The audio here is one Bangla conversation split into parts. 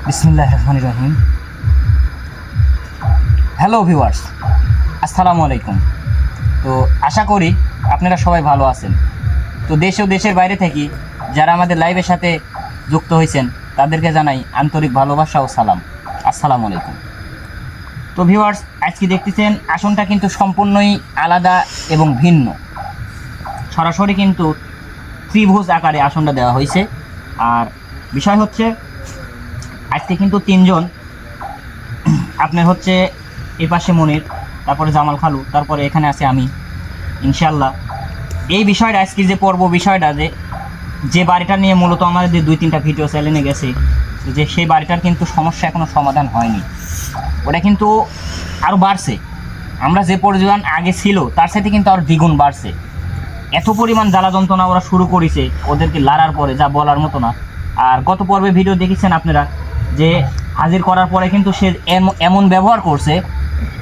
বিসমিল্লাহির রহমানির রহিম। হ্যালো ভিউয়ার্স, আসসালামু আলাইকুম। তো আশা করি আপনারা সবাই ভালো আছেন। তো দেশ ও দেশের বাইরে থেকে যারা আমাদের লাইভের সাথে যুক্ত হয়েছেন তাদেরকে জানাই আন্তরিক ভালোবাসা ও সালাম। আসসালামু আলাইকুম। তো ভিউয়ার্স, আজকে দেখতেছেন আসনটা কিন্তু সম্পূর্ণই আলাদা এবং ভিন্ন। সরাসরি কিন্তু ত্রিভুজ আকারে আসনটা দেওয়া হয়েছে। আর বিষয় হচ্ছে আজকে কিন্তু তিনজন, আপনার হচ্ছে এই পাশে মনির, তারপরে জামাল খালু, তারপরে এখানে আছে আমি। ইনশাল্লাহ এই বিষয়টা আজকে যে পর্ব বিষয়টা যে বাড়িটা নিয়ে মূলত আমাদের 2-3টা ভিডিও চ্যানেলে গেছে, যে সেই বাড়িটার কিন্তু সমস্যা এখনও সমাধান হয়নি। ওটা কিন্তু আরও বাড়ছে। আমরা যে পরিমাণ আগে ছিল তার সাথে কিন্তু আরও দ্বিগুণ বাড়ছে। এত পরিমাণ জ্বালা যন্ত্রণা ওরা শুরু করেছে ওদেরকে লাড়ার পরে, যা বলার মতো না। আর গত পর্বে ভিডিও দেখেছেন আপনারা যে হাজির করার পরে কিন্তু সে এমন ব্যবহার করছে,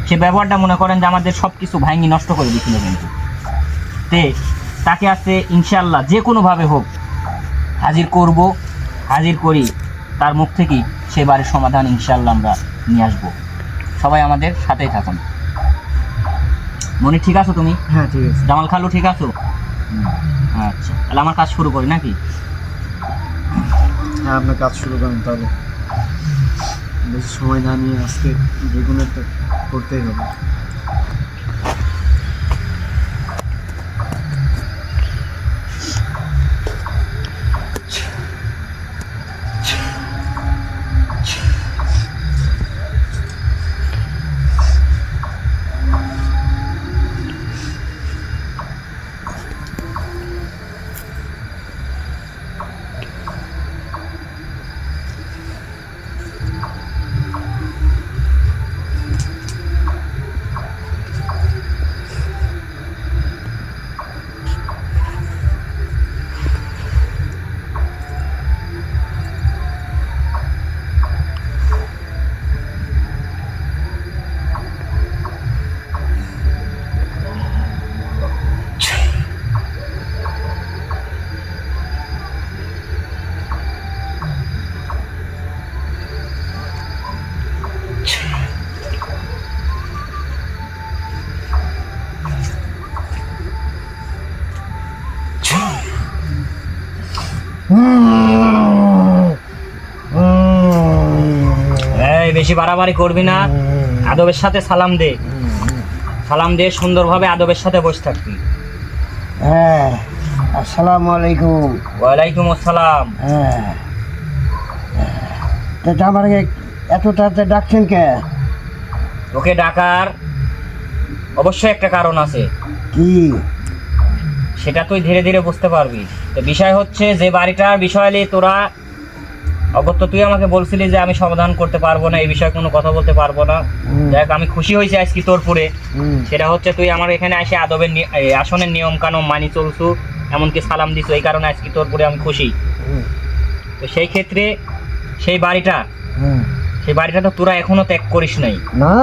সে ব্যবহারটা মনে করেন যে আমাদের সব কিছু ভাঙি নষ্ট করে দিচ্ছিল। কিন্তু তাকে আছে ইনশাল্লাহ যে কোনোভাবে হোক হাজির করি তার মুখ থেকেই সে বাড়ির সমাধান ইনশাল্লাহ আমরা নিয়ে আসবো। সবাই আমাদের সাথেই থাকুন। মনি ঠিক আছো তুমি? হ্যাঁ ঠিক আছে। জামাল খালু ঠিক আছো? আচ্ছা, তাহলে আমার কাজ শুরু করি নাকি? হ্যাঁ, আপনার কাজ শুরু করেন তাহলে। বেশি সময় না নিয়ে আজকে বেগুনেরটা করতেই হবে। এই বেশি বাড়াবাড়ি করবি না, আদবের সাথে সালাম দে সুন্দরভাবে আদবের সাথে বসে থাকবি। হ্যাঁ, আসসালামু আলাইকুম। ওয়ালাইকুম আসসালাম। হ্যাঁ, তা আমাকে এত তাড়াতাড়ি ডাকছেন কে? ওকে ডাকার অবশ্যই একটা কারণ আছে। কি? সেটা তুই ধীরে ধীরে বুঝতে পারবি। তো বিষয় হচ্ছে যে বাড়িটার বিষয় নিয়ে তোরা অগত্য, তুই আমাকে বলছিলি যে আমি সমাধান করতে পারবো না, এই বিষয়ে কোনো কথা বলতে পারবো না। দেখ, আমি খুশি হয়েছি আজকে তোর পরে। সেটা হচ্ছে তুই আমার এখানে এসে আদবের আসনের নিয়ম কানুন মানি চলছু, এমনকি সালাম দিছু, এই কারণে আজকে তোর পরে আমি খুশি। তো সেই ক্ষেত্রে সেই বাড়িটা তো তোরা এখনো ত্যাগ করিস নাই না।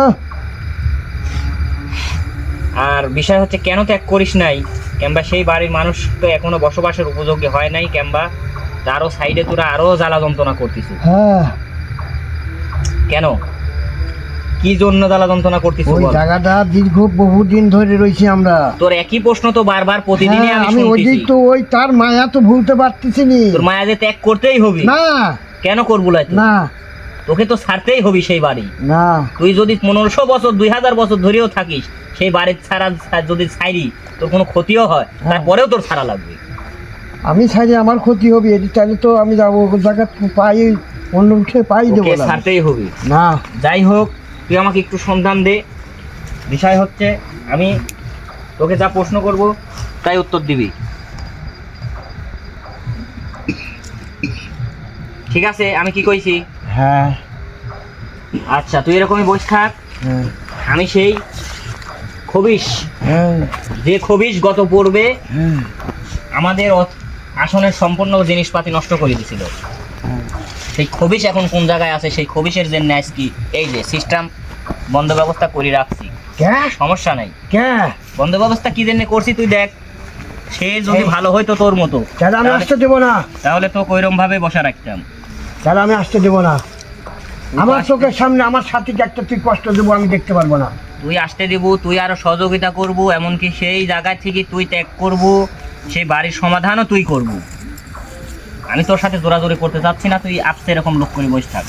আর বিষয় হচ্ছে কেন ত্যাগ করিস নাই, কিংবা সেই বাড়ির মানুষ তো এখনো বসবাসের উপযোগী হয় নাই, কিংবা তারও সাইডে তোরা আরো জ্বালা যন্ত্রণা করতিস। হ্যাঁ, কেন, কি জন্য জ্বালা যন্ত্রণা করতিস? ওই জায়গাটা দীর্ঘ বহুদিন ধরে রয়েছি আমরা। তোর একই প্রশ্ন তো বারবার প্রতিদিনই আমি শুনতেছি। তো ওই তার মায়া তো ভুলতে পারতেছি নি। তোর মায়া যে ত্যাগ করতেই হবে। না। কেন করবো না, তোকে তো ছাড়তেই হবে সেই বাড়ি। না, তুই যদি 1500 বছর 2000 বছর ধরেও থাকিস, সেই বাড়ির ছাড়া যদি ছাড়ি তোর কোনো ক্ষতিও হয়, তারপরেও তোর ছাড়া লাগবে। আমি ছাড়ি আমার ক্ষতি হবে, তাহলে তো আমি যাবো জায়গা পাই, অন্য উঠে পাই দেবো, ছাড়তেই হবে না। যাই হোক, তুই আমাকে একটু সন্ধান দে। বিষয় হচ্ছে আমি তোকে যা প্রশ্ন করব তাই উত্তর দিবি, ঠিক আছে? আমি কি কইছি? হ্যাঁ। আচ্ছা, তুই এরকমই বসে থাক। আমি সেই খবিশ, যে খবিশ গত পূর্বে আমাদের আসনের সম্পূর্ণ জিনিসপাতি নষ্ট করে দিয়েছিল, সেই খবিশ এখন কোন জায়গায় আছে? সেই খবিশের জন্য আজকে এই যে সিস্টেম বন্ধ ব্যবস্থা করে রাখছি। সমস্যা নাই। বন্ধ ব্যবস্থা কি জন্য করছি তুই দেখ। সে যদি ভালো হইতো তোর মতো, আমি আসতে দেবো না, তাহলে তো ওইরকম ভাবে বসা রাখতাম। তাহলে আমি আসতে দেবো না। আমার চোখের সামনে আমার সাথীকে একটা তুই কষ্ট দেবো আমি দেখতে পারবো না। তুই আসতে দিব, তুই আরো সহযোগিতা করবো, এমনকি সেই জায়গা থেকে তুই ত্যাগ করব, সেই বাড়ির সমাধানও তুই করব। আমি তোর সাথে জোরাজোরি করতে চাচ্ছি না, তুই আপসে এরকম লোক করে বসে থাক,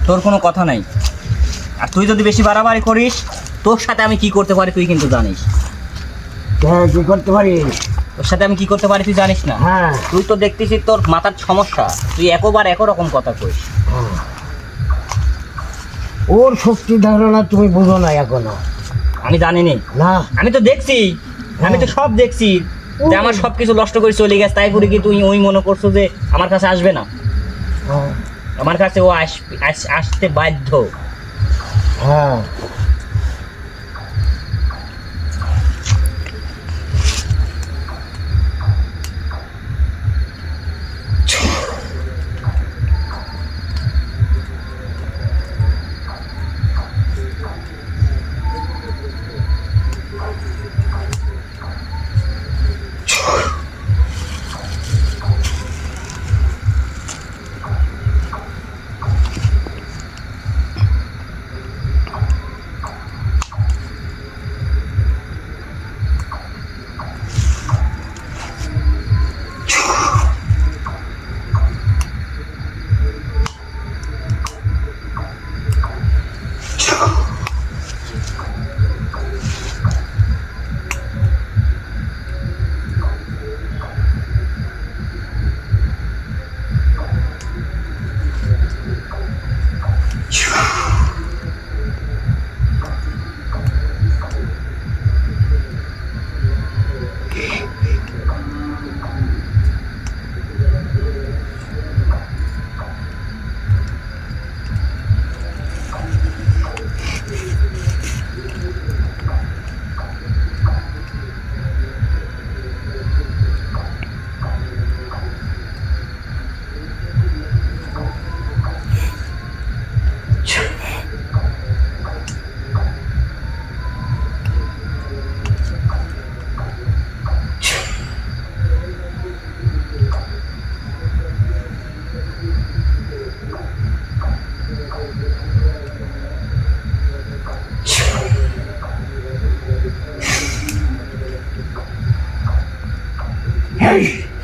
তোর কোনো কথা নাই। আর তুই যদি বেশি বাড়াবাড়ি করিস, তোর সাথে আমি কি করতে পারি তুই কিন্তু জানিস। হ্যাঁ কি করতে পারি? তোর সাথে আমি কি করতে পারি তুই জানিস না। হ্যাঁ তুই তো দেখতেছিস তোর মাথার সমস্যা, তুই একবার একরকম কথা কইস। হ্যাঁ। ওর শক্তি ধারণা তুমি বুঝো না এখনো। আমি জানি নে, না আমি তো দেখছি, আমি তো সব দেখছি যে আমার সব কিছু নষ্ট করে চলে গেছে, তাই করে কি তুই ওই মনে করছো যে আমার কাছে আসবে না? হ্যাঁ আমার কাছে ও আসতে বাধ্য। হ্যাঁ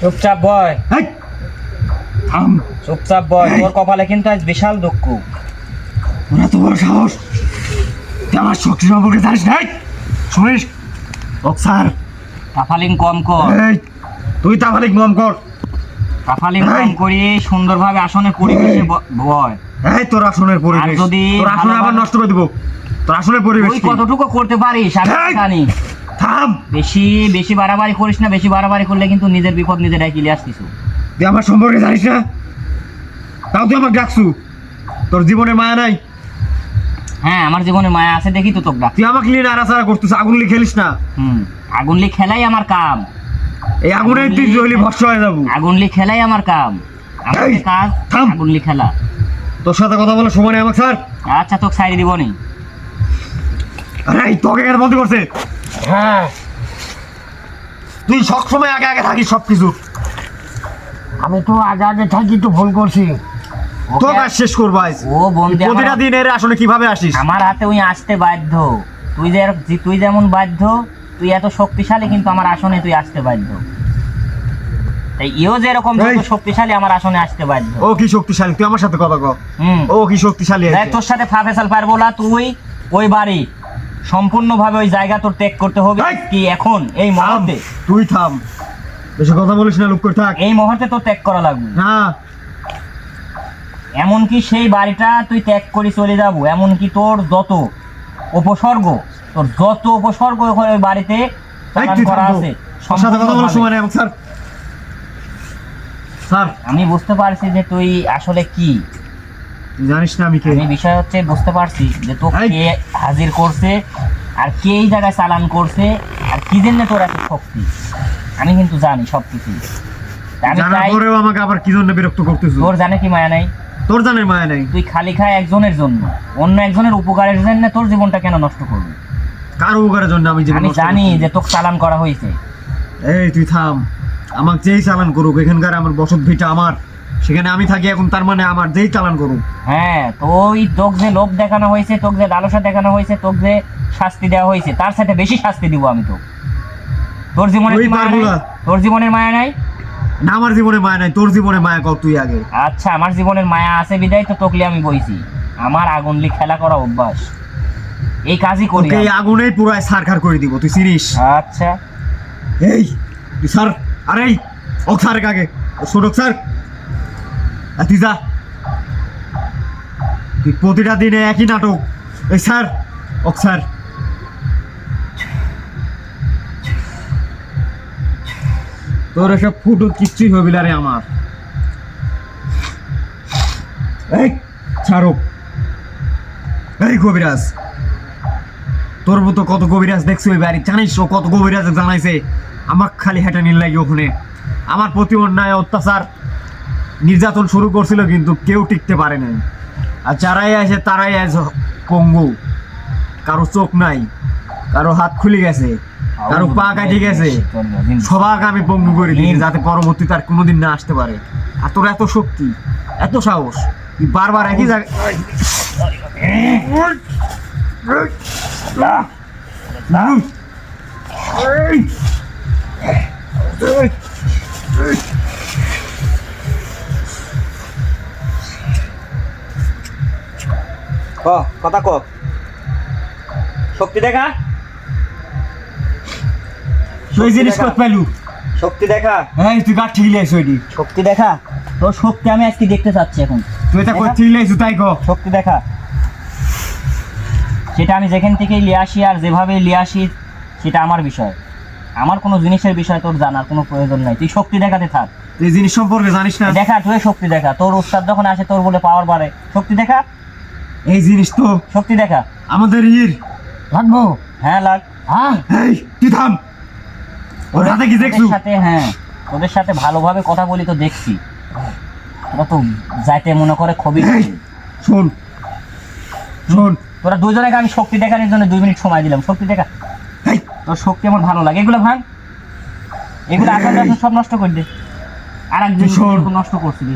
চুপচাপ বয়, এই, থাম। চুপচাপ বয়, তোর কপালে কিন্তু আজ বিশাল দুঃখ। তোরা তো বড় সাহস, তুই আমার শক্তি সম্পর্কে জানিস না? এই, শুনিস স্যার, কাফালিং কম কর, এই তুই তাহলে মম কর। কাফালিং কম করি, সুন্দরভাবে আসনের পরিবেশে বয়। এই তোর আসনের পরিবেশ, আর যদি তোর আসনে আবার ভালোভাবে- নষ্ট করে দিব। তোর আসনের পরিবেশ তুই কি? কতটুকু করতে পারিস আমি এই! জানি। থাম। বেশি বেশি বাড়াবাড়ি করিস না, বেশি বাড়াবাড়ি করলে কিন্তু নিজের বিপদ নিজে ডাকি আসতিস। তুই আমার সম্পর্কে জানিস না, তাও তুই আমাকে ডাকছু। তোর জীবনে মায়া নাই? হ্যাঁ, আমার জীবনে মায়া আছে দেখি তো তোকে ডাক। তুই আমাকে নিয়ে নাড়াচাড়া করতেছিস, আগুন নিয়ে খেলিস না। আগুনলি খেলাই আমার কাম, এই আগুনে তুই জ্বলি ভস্ম হয়ে যাবো। আগুনলি খেলাই আমার কাম, আমার এই, কাজ থাম। আগুনলি খেলা। তোর সাথে কথা বলে সময় নেই আমাকে স্যার। আচ্ছা, তোকে সাইড দিব নি। আরে এই তোকে কেন বলতে করছে? হ্যাঁ তুই সবসময় আগে আগে থাকিস সব কিছু। আমি তো আগে আগে থাকি তো ভুল করছি। তোর কাজ শেষ করবো আজ। ও বন্ধু, প্রতিটা দিন এর আসলে কিভাবে আসিস? আমার হাতে ওই আসতে বাধ্য। তুই যেমন বাধ্য, তুই এত শক্তিশালী, কিন্তু আমার আসনে তুই আসতে বাধ্য। তাই ইও যেরকম এই। শক্তিশালী, আমার আসনে আসতে বাধ্য। ও কি শক্তিশালী? তুই আমার সাথে কথা কর। হুম, ও কি শক্তিশালী দেখ, আছে? তোর সাথে ফাফেসাল পারবো না। তুই ওই বাড়ি সম্পূর্ণভাবে ওই জায়গা তোর ত্যাগ করতে হবে। এই। কি এখন এই থাম, মুহূর্তে, তুই থাম, বেশি কথা বলিস না, লুক করে থাক। এই মুহূর্তে তোর ত্যাগ করা লাগবে। না, এমনকি সেই বাড়িটা তুই ত্যাগ করে চলে যাব, এমনকি তোর যত উপসর্গ, ওই বাড়িতে এই চালান তুই করা থাম তো। আছে তোর সাথে কথা বলার সম্পূর্ণভাবে। সময় নেই আমাকে স্যার। স্যার, আমি বুঝতে পারছি যে তুই আসলে কি। তুই জানিস না আমি কে? আমি বিষয় হচ্ছে বুঝতে পারছি যে তো এই। কে হাজির করছে, আর কে এই জায়গায় চালান করছে, আর কি জন্য তোর এত শক্তি, আমি কিন্তু জানি সবকিছু। আমি জানার চাই, পরেও আমাকে আবার কি জন্য বিরক্ত করতেছিস? তোর জানে কি মায়া নাই? তোর জানের মায়া নাই? তুই খালি খায় একজনের জন্য, অন্য একজনের উপকারের জন্য তোর জীবনটা কেন নষ্ট করবি? কার উপকারের জন্য আমি জীবন আমি নষ্ট জানি করছি? যে তোকে চালান করা হয়েছে। এই তুই থাম, আমাকে যেই চালান করুক, এখানকার আমার বসত ভিটা আমার, সেখানে আমি থাকি এখন, তার মানে আমার যেই চালান করুন। হ্যাঁ, তো ওই তোকে যে লোভ দেখানো হয়েছে, তোকে যে লালসা দেখানো হয়েছে, তোকে যে শাস্তি দেওয়া হয়েছে, তার সাথে বেশি শাস্তি দিব আমি তো। তোর জীবনে ওই কি মায়া পারবো নাই? না। তোর জীবনের মায়া নাই? না, আমার জীবনে মায়া নাই, তোর জীবনে মায়া কর তুই আগে। আচ্ছা, আমার জীবনের মায়া আছে বিদায় তো তোকলি আমি বইছি। আমার আগুনলি খেলা করা অভ্যাস, এই কাজই করি তোকে এই আমি। আগুনেই পুরাই সারখার করে দিব, তুই চিনিস? আচ্ছা, এই তুই স্যার, আরে ও স্যার আগে শোনক স্যার, তুই যা, তুই প্রতিটা দিনে একই নাটক। এই স্যার, ও স্যার, তোর এসব ফুটো কিচ্ছুই হবি না রে আমার। এই ছাড়ো, এই কবিরাজ, তোর মতো কত কবিরাজ দেখছি ওই বাড়ি, জানিস ও কত কবিরাজ জানাইছে আমার খালি হেঁটে নীল লাগে ওখানে। আমার প্রতি অন্যায় অত্যাচার নির্যাতন শুরু করছিল, কিন্তু কেউ টিকতে পারে নাই। আর যারাই আসে তারাই আজ পঙ্গু, কারো চোখ নাই, কারো হাত খুলে গেছে, কারো পা কাটে গেছে। সবাক আমি পঙ্গু করে দিই যাতে পরবর্তীতে আর কোনোদিন না আসতে পারে। আর তোর এত শক্তি, এত সাহস, তুই বারবার একই জায়গায়। কথা ক, শক্তি দেখা, তুই জিনিস কত পেলু? শক্তি দেখা, এই তুই কাঠ ঠিক লাইছ ওইটি, শক্তি দেখা। তোর শক্তি আমি আজকে দেখতে চাচ্ছি এখন। তুই এটা কত ঠিক লাইছ তাই ক। শক্তি দেখা, সেটা আমি যেখান থেকে লিয়ে আসি আর যেভাবে লিয়ে আসি সেটা আমার বিষয়। আমার কোনো জিনিসের বিষয় তোর জানার কোনো প্রয়োজন নাই। তুই শক্তি দেখাতে থাক। তুই জিনিস সম্পর্কে জানিস না? দেখা, তুই শক্তি দেখা। তোর উস্তাদ যখন আসে তোর বলে পাওয়ার বাড়ে, শক্তি দেখা, এই জিনিস তো শক্তি দেখা। আমাদের লাগবো? হ্যাঁ লাগ। হ্যাঁ, এই তুই থাম, ওর হাতে কি দেখছু? তোদের সাথে, হ্যাঁ তোদের সাথে ভালোভাবে কথা বলি তো দেখছি। তোরা তো যাইতে মনে করে খুবই। এই, শোন শোন, তোরা দুজনে আমি শক্তি দেখানোর জন্য 2 মিনিট সময় দিলাম। শক্তি দেখা, এই তোর শক্তি আমার ভালো লাগে। এগুলো ভাঙ, এগুলো আসার সব নষ্ট করে দে। আর একদিন শোন। নষ্ট করছিলি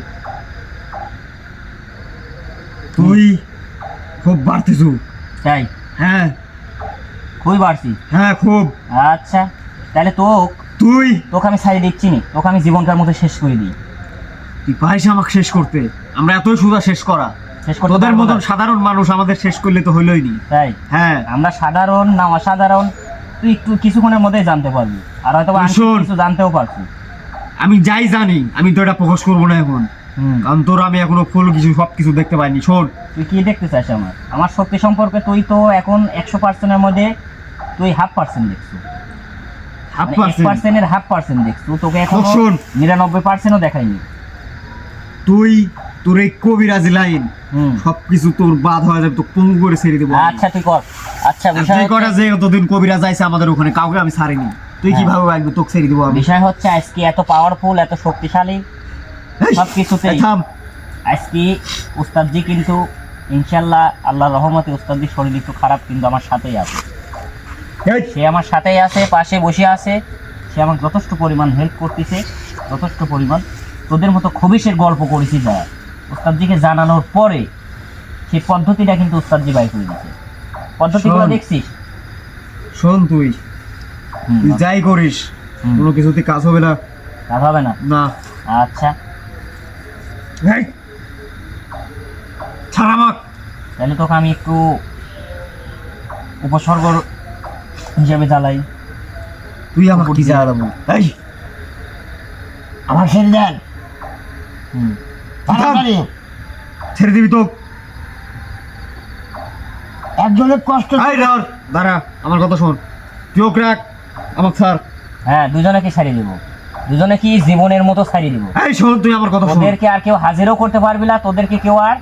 তুই খুব বাড়তেছু। তাই? হ্যাঁ খুবই বাড়ছি। হ্যাঁ খুব। আচ্ছা, তাহলে তুই তোকে আমি ছাড়িয়ে দিচ্ছি নি, তোকে আমি জীবনকার মতো শেষ করে দিই। তুই পারিস আমাকে শেষ করতে? আমরা এতই সুদা শেষ করা, শেষ করতে তোদের পারবো মতন না। সাধারণ মানুষ আমাদের শেষ করলে তো হইলই নি। তাই হ্যাঁ, আমরা সাধারণ না অসাধারণ তুই একটু কিছুক্ষণের মধ্যেই জানতে পারবি। আর হয়তো আমি শোন। কিছু জানতেও পারছি। আমি যাই জানি আমি তো এটা প্রকাশ করবো না এখন, কারণ তোর আমি এখনো ফুল কিছু সব কিছু দেখতে পাইনি। শোন, তুই কি দেখতে চাস আমার শক্তি সম্পর্কে? তুই তো এখন 100%-এর মধ্যে তুই 0.5% দেখছো। 0.5% 1% 0.5% দেখছো। তোকে এখন শোন। 99%-ও দেখাইনি। তুই তোর এই কবিরাজি লাইন হুম। সবকিছু তোর বাদ হয়ে যাবে, তো পঙ্গু করে ছেড়ে দেবো। আচ্ছা তুই কর। আচ্ছা, বিষয় তুই কটা হচ্ছে- যে অতদিন কবিরাজ আইছে আমাদের ওখানে, কাউকে আমি ছাড়িনি। তুই হ্যাঁ। কিভাবে আসবি? তোকে ছেড়ে দেবো আমি। বিষয় হচ্ছে আজকে এত পাওয়ারফুল, এত শক্তিশালী এই, সবকিছুতেই এই থাম। আজকে উস্তাদজি কিন্তু ইনশাল্লাহ আল্লাহর রহমতে উস্তাদজির শরীর একটু খারাপ, কিন্তু আমার সাথেই আছে। এই, সে আমার সাথেই আছে, পাশে বসে আছে। সে আমাকে যথেষ্ট পরিমাণ হেল্প করতেছে, যথেষ্ট পরিমাণ। তোদের মতো খবিশের গল্প করেছি যারা, উস্তাদজিকে জানানোর পরে সেই পদ্ধতিটা কিন্তু উস্তাদজি বাই করে দিচ্ছে। পদ্ধতিগুলো শোন। দেখছিস? শোন, তুই হুম, তুই যাই করিস হুম। কোনো কিছুতে কাজ হবে না। কাজ হবে না? না। আচ্ছা, এই, ছাড় আমাক। তাহলে তোকে আমি একটু উপসর্গ হিসেবে জ্বালাই। তুই আমাকে কি জানাবো? এই, আমার ছেড়ে দেন হুম। তাড়াতাড়ি। ছেড়ে দিবি তো? একজনের কষ্ট। এই দাঁড়া, দাঁড়া, আমার কথা শোন। তুই ওকে রাখ, আমাকে ছাড়। হ্যাঁ, দুজনেকে ছাড়িয়ে দেবো। দুজনে কি জীবনের মতো ছাড়িয়ে দেবো। এই শোন, তুই আমার কথা শোন। তোদেরকে আর কেউ হাজিরও করতে পারবি না, তোদেরকে কেউ আর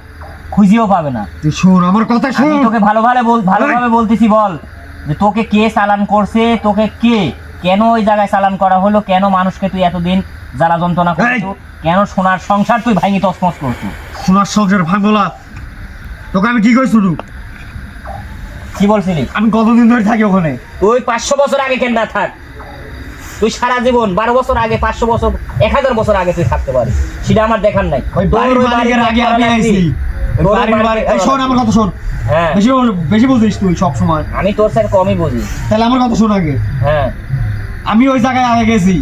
খুঁজিও পাবে না। তুই শোন আমার কথা আমি শোন। তোকে ভালোভাবে বলতেছি, বল যে তোকে কে চালান করছে, তোকে কেন ওই জায়গায় চালান করা হলো, কেন মানুষকে তুই এতদিন জ্বালা যন্ত্রণা করছো, কেন সোনার সংসার তুই ভাঙি তসমস করছো। সোনার সংসার ভাঙলা তোকে আমি কি কইছি? শুনু, কি বলছিলি? আমি কতদিন ধরে থাকি ওখানে? তুই 500 বছর আগে কেন না থাক? তুই সারা জীবন 12 বছর আগে, 500 বছর, 1000 বছর আগে তুই থাকতে পারিস। সেটা আমার দেখার নাই। ওই তোর বাড়ির ওই মালিকের আগে আমি আইছি। ওই তোর বাড়ির বাড়ি এই শোন আমার কথা শোন। হ্যাঁ বেশি বেশি বুঝিস তুই সব সময়। আমি তোর স্যার কমই বুঝি। তাহলে আমার কথা শোন আগে। হ্যাঁ আমি ওই জায়গায় আগে গেছি।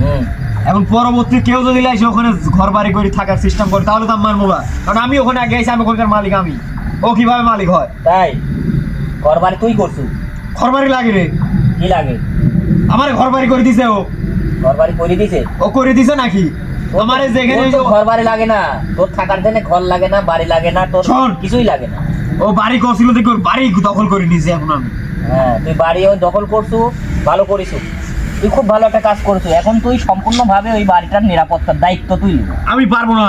হুম এখন পরবর্তী কেউ যদি এসে ওখানে ঘর বাড়ি করে থাকার সিস্টেম করে তাহলে তো আমার মোলা, কারণ আমি ওখানে আগে গেছি, আমি ওখানকার মালিক। আমি ও কিভাবে মালিক হয়? তাই ঘর বাড়ি তুই করছু? ঘর বাড়ি লাগে রে, কি লাগে? আমার ঘর বাড়ি করে দিছে ও। ঘর বাড়ি করে দিছে? ও করে দিছে নাকি? আমার যেখানে তোর তো ঘর বাড়ি লাগে না, তোর থাকার জন্য ঘর লাগে না, বাড়ি লাগে না, তোর শোন। কিছুই লাগে না। ও বাড়ি করছিল দেখো, বাড়ি দখল করে নিয়েছে এখন আমি। হ্যাঁ তুই বাড়ি ওই দখল করছু, ভালো করিস, তুই খুব ভালো একটা কাজ করছু। এখন তুই সম্পূর্ণভাবে ওই বাড়িটার নিরাপত্তার দায়িত্ব তুই নিবি। আমি পারবো না,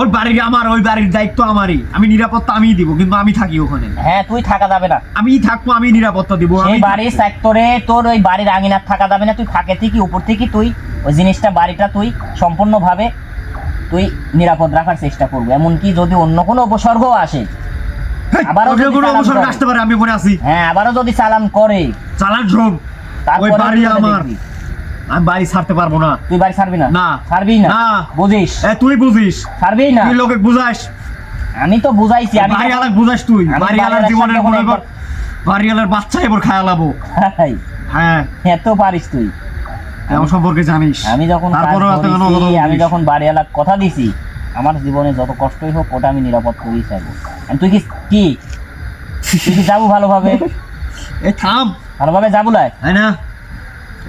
ওই বাড়ি আমার, ওই বাড়ির দায়িত্ব আমারই। আমি নিরাপত্তা আমিই দিব, কিন্তু আমি থাকি ওখানে। হ্যাঁ তুই থাকা যাবে না, আমি থাকবো, আমি নিরাপত্তা দিব। সেই আমি বাড়ির সেক্টরে তোর ওই বাড়ির আঙিনার থাকা যাবে না। তুই ফাঁকে থেকে উপর থেকে তুই ওই জিনিসটা বাড়িটা তুই সম্পূর্ণভাবে তুই নিরাপদ রাখার চেষ্টা করবো। এমনকি যদি অন্য কোনো উপসর্গ আসে, আবারও ওদের যদি কোনো চালান অবসর করে, আসতে পারে, আমি মনে আছি। হ্যাঁ আবারও যদি চালান করে চালান সব, ওই তারপরে বাড়ি তুই আমার। দেখবি। আমি বাড়ি ছাড়তে পারবো না। তুই বাড়ি ছাড়বি না? না। ছাড়বি না? না। বুঝিস? তুই বুঝিস, ছাড়বি না? তুই লোকে বুঝাস। আমি তো বুঝাইছি। আমি বাড়ি আলাক বুঝাস তুই। আমি বাড়ি আলার বাড়িওয়ালার জীবনের সাথে মনে যখন কর, বাড়ি আলার বাচ্চা এবার খায়া লাবো। হাই, হ্যাঁ, এত পারিস তুই। আমার সম্পর্কে জানিস। আমি যখন কাজ তারপরেও এত কেন করেছি, কথা আমি বলিস? যখন বাড়িওয়ালার কথা দিছি, আমার জীবনে যত কষ্টই হোক ওটা আমি নিরাপদ করেই থাকবো। আর তুই কি কি তুই কি যাবো ভালোভাবে? এই থাম, ভালোভাবে যাবো লাই? তাই না?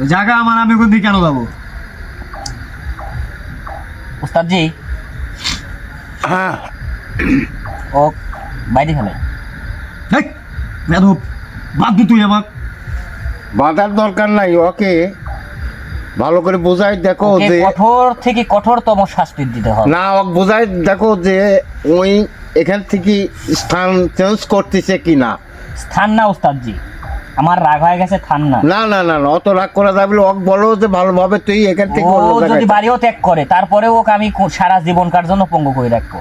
ওই জায়গা আমার, আমি ওখান থেকে কেন যাবো? উস্তাদ জি হ্যাঁ ও বাইরে ফেলে। হেই, বেয়াদব, বাদ দি তুই আমাক। বাধার দরকার নাই, ওকে ভালো করে বোঝাই দেখো ওকে যে কঠোর থেকে কঠোরতম শাস্তি দিতে হবে। না, ওকে বোঝাই দেখো যে ওই এখান থেকে স্থান চেঞ্জ করতেছে কি না। স্থান না উস্তাদ জি, আমার রাগ হয়ে গেছে, থান না। না না না না, অত রাগ করা যাবে না। ওকে বলো যে ভালোভাবে তুই এখান থেকে ও অন্য যদি জায়গায় বাড়িও ত্যাগ করে তারপরে ওকে আমি সারা জীবনকার জন্য পঙ্গু করে রাখবো।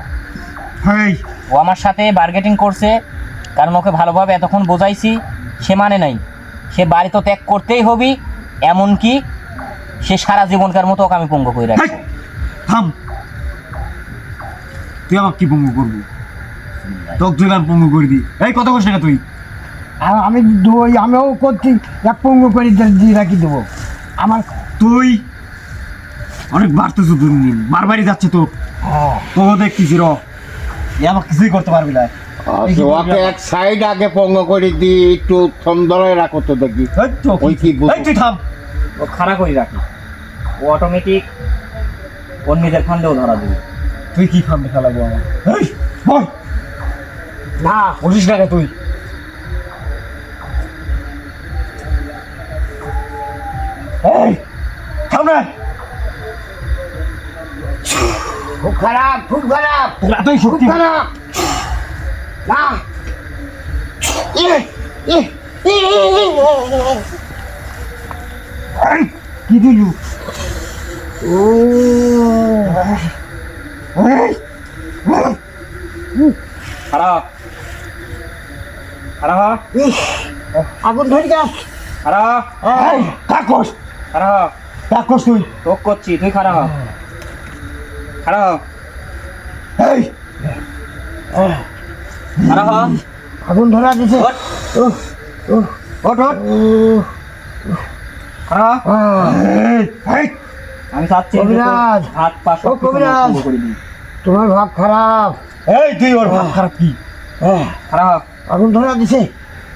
হেই, ও আমার সাথে বার্গেটিং করছে, কারণ ওকে ভালোভাবে এতক্ষণ বোঝাইছি, সে মানে নাই। সে বাড়ি তো ত্যাগ করতেই হবি, এমনকি সে সারা জীবনকার মতো ওকে আমি পঙ্গু করে হেই, রাখবো। থাম। তুই আমাকে কি পঙ্গু করবি? তোকে তুই আমি পঙ্গু করে দি। এই কথা কইস না তুই। আমি দই আমিও করছি, এক পঙ্গু করে দিয়ে রাখি দেবো আমার। তুই অনেক বাড়তেছো দিন দিন, বারবারই যাচ্ছে তো। তোকে দেখতেছি র, এ আমাকে কিছুই করতে পারবি না। আচ্ছা, ওকে এক সাইড আগে পঙ্গ করে দি, একটু থম ধরে রাখো তো দেখি। এই তো ওই কি বুঝ- এই তুই থাম। ও খাড়া করে রাখি, ও অটোমেটিক ওর নিজের ফান্ডেও ধরা দেবে। তুই কি ফান্দে ফেলাবো আমার? এই বল না বলিস না রে তুই। এই থাম না, খুব খারাপ, খুব খারাপ, তোর এতই খুব শক্তি। খারাপ। না ইয়ে, ইয়ে, ইয়ে, ইয়ে, ইয়ে, ইয়ে। এই, কি দিলু? ও এই, খারাপ খারাপ ইস, আগুন ধরে গেছে। খারাপ এই, কাকস, খারাপ কাকস তুই। তোক করছি, তুই খারাপ খারাপ এই, খারাপ আগুন ধরা দিছে। ওঠ, উহ, উহ, ওঠ ওঠ। উহ, খারাপ। আহ, এই, এই, আমি চাচ্ছি কবিরাজ। হাত পা সব ও কবিরাজ। কিছু করে দিই। তোমার ভাব খারাপ। এই তুই ওর ভাব খারাপ কি? খারাপ আগুন ধরা দিছে।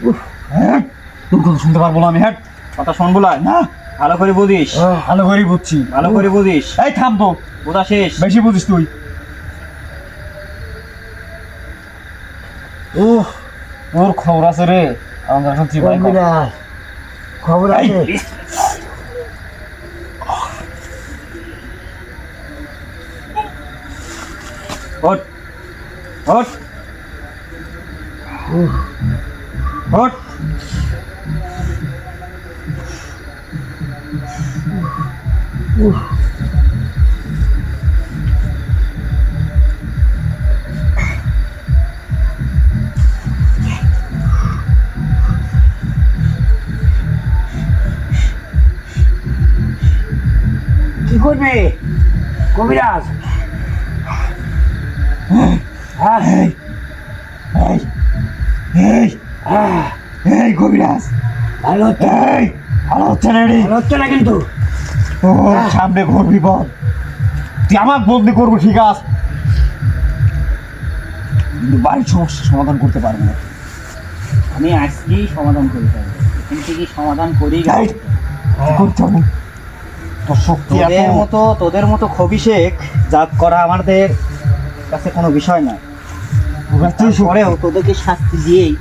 উহ, এই, তোর কথা শুনতে পারবো না আমি। হ্যাঁ কথা শুনবো না, না, ভালো করে বুঝিস, আহ, ভালো করেই বুঝছি। ভালো করে বুঝিস। এই থাম তো, বোঝা শেষ। বেশি বুঝিস তুই। উহ, তোর খবর আছে রে, আমাদের এখন চিবাই কর। কবিরাজ, খবর এই, আছে। ওঠ ওঠ ওঠ। কি করবে কবিরাজ? এই এই এই এই কবিরাজ ভালো হচ্ছে এই ভালো হচ্ছে না রে ভালো হচ্ছে না কিন্তু ও সামনে ঘোর বিপদ তুই আমাকে বন্দি করবো ঠিক আছে কিন্তু বাড়ির সমস্যা সমাধান করতে পারবো না আমি আজকেই সমাধান করে ফেলবো, এখান থেকে সমাধান করেই এই, কি করতে হবে তোর শক্তি এত তোদের মতো খবিশেক জাত করা আমাদের কাছে কোনো বিষয় না। পরেও তোদেরকে শাস্তি দিয়েই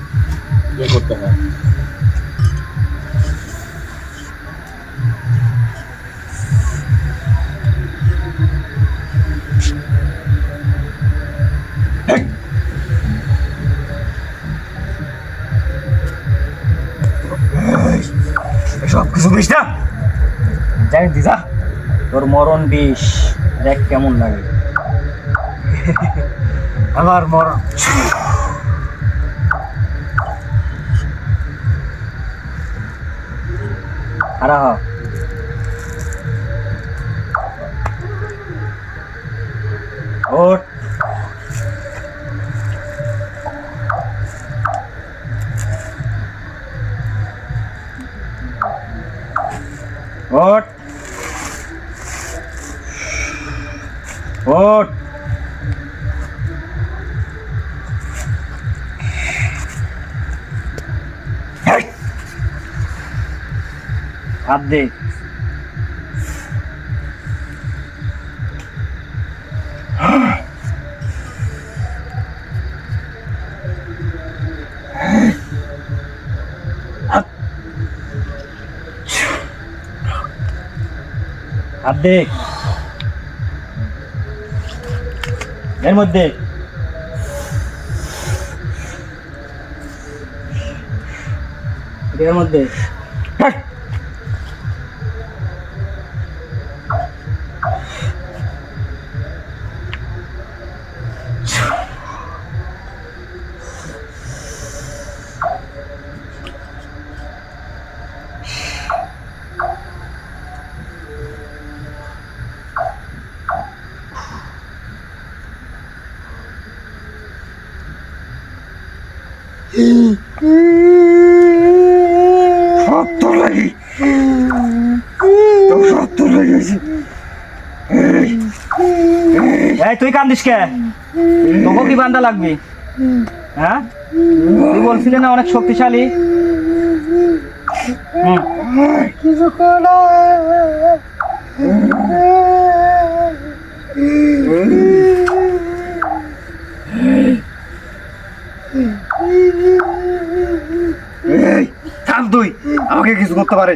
ইয়ে করতে হয়। সব কিছু দিস না যাই দিদা, তোর মরণ বিষ দেখ কেমন লাগে। আমার মরণ খারা হ। ওঠ। ওঠ। ওঠ। এই, হাত দে। হাত দে এর মধ্যে। এর মধ্যে এই, সত্তর লাগি তো সত্তর লেগেছে এই তুই কান্দিস কে? তোকে কি বান্দা লাগবে? হ্যাঁ, তুই বলছিলি না অনেক শক্তিশালী। কিছু করো এই থাম তুই আমাকে কিছু করতে পারে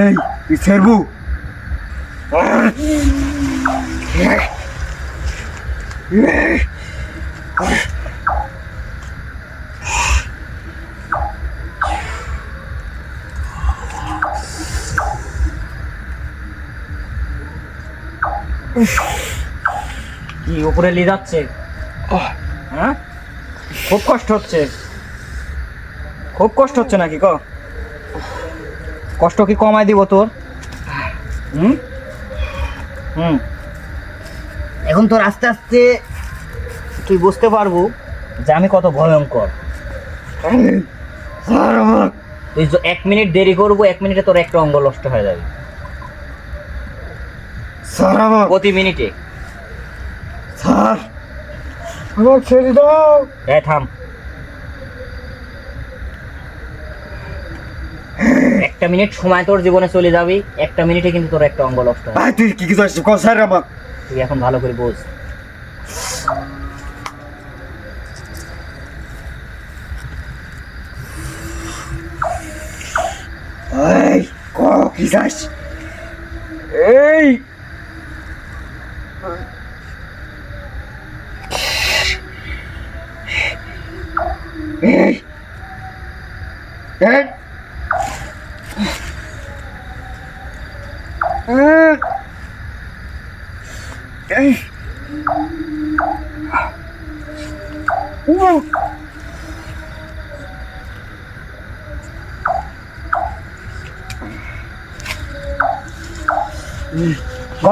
এই তুই ছেড়বু কি উপরে নিয়ে যাচ্ছে? হ্যাঁ, খুব কষ্ট হচ্ছে। খুব কষ্ট হচ্ছে নাকি? কষ্ট কি কমাই দিব তোর? হুম হুম এখন তোর আস্তে আস্তে তুই বুঝতে পারবো যে আমি কত ভয়ঙ্কর। স্যার আমার তুই 1 মিনিট দেরি করবো, 1 মিনিটে তোর একটা অঙ্গ নষ্ট হয়ে যাবে। স্যার আমার প্রতি মিনিটে। স্যার আমার ছেড়ে দাও থাম। 1 মিনিট সময় তোর জীবনে চলে যাবে, 1 মিনিটে কিন্তু তোর একটা অঙ্গ নষ্ট হবে। ভাই তুই কি কিছু আসছিস কল স্যার আমার তুই এখন ভালো করে বোঝ। এই ক কি চাস এই এই এই এই ক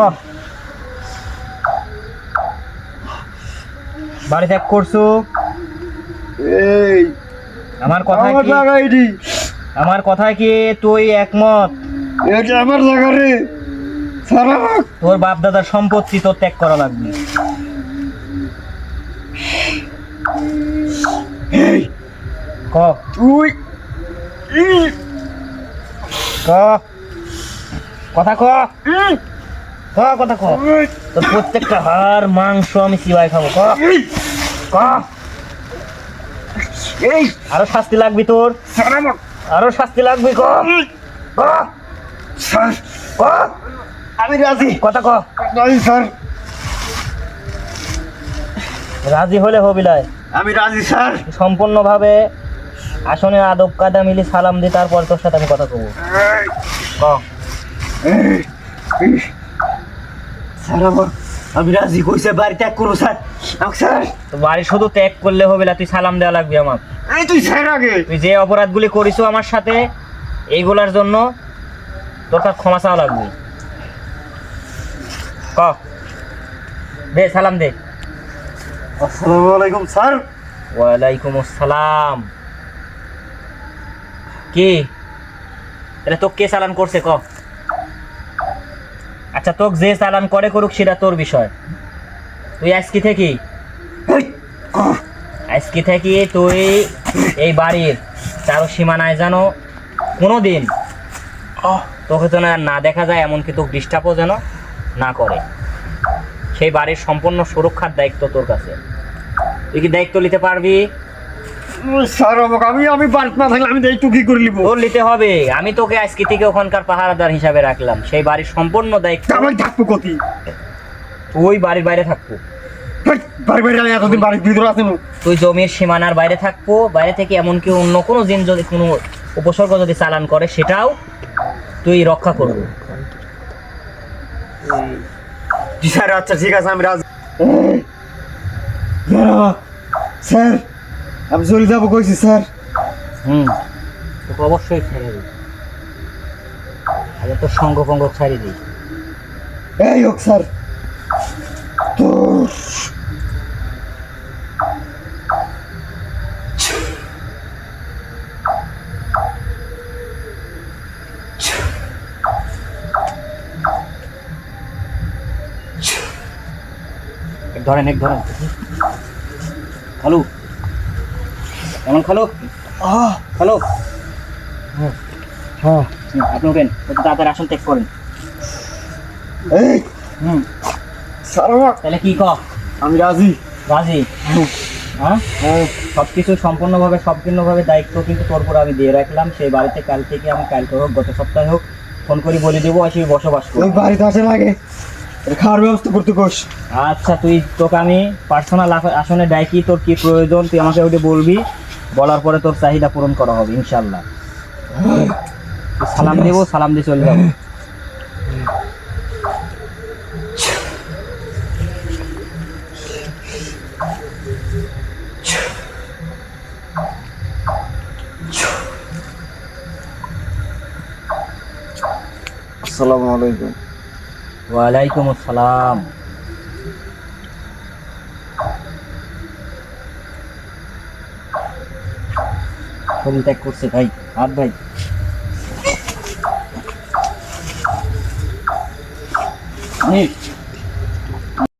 বাড়ি ত্যাগ করছো? এই আমার কথা আমার কি জায়গা এটি, আমার কথা কি তুই একমত? এটা আমার জায়গা রে, ছাড় আমাকে। তোর বাপ দাদার সম্পত্তি তোর ত্যাগ করা লাগবে। এই ক তুই ক কথা ক ক কথা ক। তোর প্রত্যেকটা হাড় মাংস আমি চিবাই খাবো। ক ক এই আরো শাস্তি লাগবে তোর, ছাড় আমাকে। আরো শাস্তি লাগবে। ক ক স্যার ক আমি রাজি, কথা ক। রাজি স্যার, রাজি হলে হবিলায় আমি রাজি স্যার। সম্পূর্ণভাবে আসনে আদব কাদা মিলি সালাম দি, তারপর তোর সাথে আমি কথা কব। এই, ক এই, স্যার আমি রাজি কইছে, বাড়ি ত্যাগ করো স্যার। আমাকে স্যার, তো বাড়ি শুধু ত্যাগ করলে হবে না, তুই সালাম দেওয়া লাগবে আমার। এই তুই স্যার আগে। তুই যে অপরাধগুলি করিস আমার সাথে, এইগুলার জন্য তোর তার ক্ষমা চাওয়া লাগবে। ক দে সালাম দে। আসসালামু আলাইকুম স্যার। ওয়ালাইকুম আসসালাম। কি তাহলে তোকে কে চালান করছে ক? আচ্ছা তোকে যে চালান করে করুক সেটা তোর বিষয়। তুই আজকে থেকে এই, আহ, আজকে থেকে তুই এই বাড়ির চারো সীমানায় যেন কোনো দিন তোকে যেন আর না দেখা যায়, এমনকি তোকে ডিস্টার্বও যেন না করে। সেই বাড়ির সম্পূর্ণ সুরক্ষার দায়িত্ব তোর কাছে। তুই কি দায়িত্ব নিতে পারবি? স্যার আমাকে আমি বাড়িতে না থাকলে আমি দায়িত্ব কি করে নিব? তোর নিতে হবে। আমি তোকে আজকে থেকে ওখানকার পাহারাদার হিসাবে রাখলাম। সেই বাড়ির সম্পূর্ণ দায়িত্ব আমি থাকবো কতি? তুই বাড়ির বাইরে থাকবো। বাড়ি বাড়ি আমি এতদিন বাড়ির ভিতরে আছি না। তুই জমির সীমানার বাইরে থাকবো। বাইরে থেকে এমনকি অন্য কোনো জিন যদি কোনো উপসর্গ যদি চালান করে সেটাও তুই রক্ষা করবি। জি স্যার, আচ্ছা ঠিক আছে আমি রাজি। স্যার আমি চলে যাবো কইছি স্যার। তোকে অবশ্যই ছেড়ে দিই। আগে তোর সঙ্গ পঙ্গ ছাড়ি দিই। এই হোক স্যার, তো ধরেন খালু এমন খালু খালু হ্যাঁ আপনি উঠেন, একটু তাড়াতাড়ি আসন ত্যাগ করেন। এই স্যার আমাকে, তাহলে কি ক? আমি রাজি। রাজি? হ্যাঁ, সবকিছু সম্পূর্ণভাবে দায়িত্ব কিন্তু তোর উপর আমি দিয়ে রাখলাম। সেই বাড়িতে কাল থেকে আমি, কালকে হোক গত সপ্তাহে হোক, ফোন করে বলে দেবো আসি বসবাস ওই করবো। বাড়িতে আসে লাগে খাওয়ার ব্যবস্থা করতে কোষ। আচ্ছা তোকে আমি পার্সোনাল আসনে ডাকি, তোর কি প্রয়োজন তুই আমাকে ওটা বলবি। বলার পরে তোর চাহিদা পূরণ করা হবে ইনশাল্লাহ। তুই সালাম দেবো, সালাম দিয়ে চলে যাবো। আসসালামু আলাইকুম। ওয়ালাইকুম আসসালাম। শরীর ত্যাগ করছে ভাই, হাত ভাই। নে